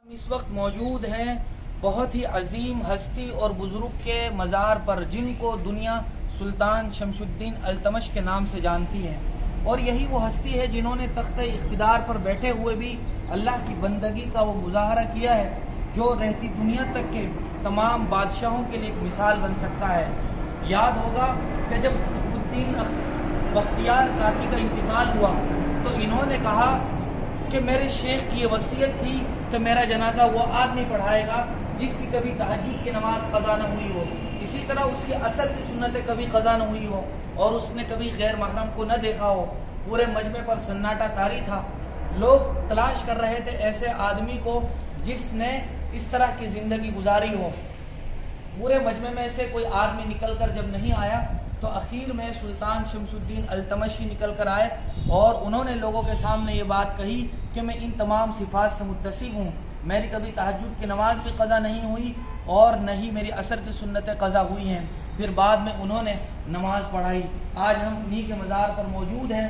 اس وقت موجود ہیں بہت ہی عظیم ہستی اور بزرگ کے مزار پر، جن کو دنیا سلطان شمس الدین التمش کے نام سے جانتی ہے، اور یہی وہ ہستی ہے جنہوں نے تخت اقتدار پر بیٹھے ہوئے بھی اللہ کی بندگی کا وہ مظاہرہ کیا ہے جو رہتی دنیا تک کے تمام بادشاہوں کے لیے ایک مثال بن سکتا ہے۔ یاد ہوگا کہ جب قطب الدین بختیار کاکی کا انتقال ہوا تو انہوں نے کہا کہ میرے شیخ کی یہ وصیت تھی کہ میرا جنازہ وہ آدمی پڑھائے گا جس کی کبھی تہجد کی نماز قضا نہ ہوئی ہو، اسی طرح اس کی اثر کی سنتیں کبھی قضا نہ ہوئی ہو، اور اس نے کبھی غیر محرم کو نہ دیکھا ہو۔ پورے مجمع پر سناٹا طاری تھا، لوگ تلاش کر رہے تھے ایسے آدمی کو جس نے اس طرح کی زندگی گزاری ہو۔ پورے مجمع میں سے کوئی آدمی نکل کر جب نہیں آیا تو اخیر میں سلطان شمس الدین التمش ہی نکل کر آئے، اور انہوں نے لوگوں کے سامنے یہ بات کہی کہ میں ان تمام صفات سے متصف ہوں، میری کبھی تہجد کی نماز بھی قضا نہیں ہوئی اور نہ ہی میری عصر کی سنتیں قضا ہوئی ہیں۔ پھر بعد میں انہوں نے نماز پڑھائی۔ آج ہم انہی کے مزار پر موجود ہیں۔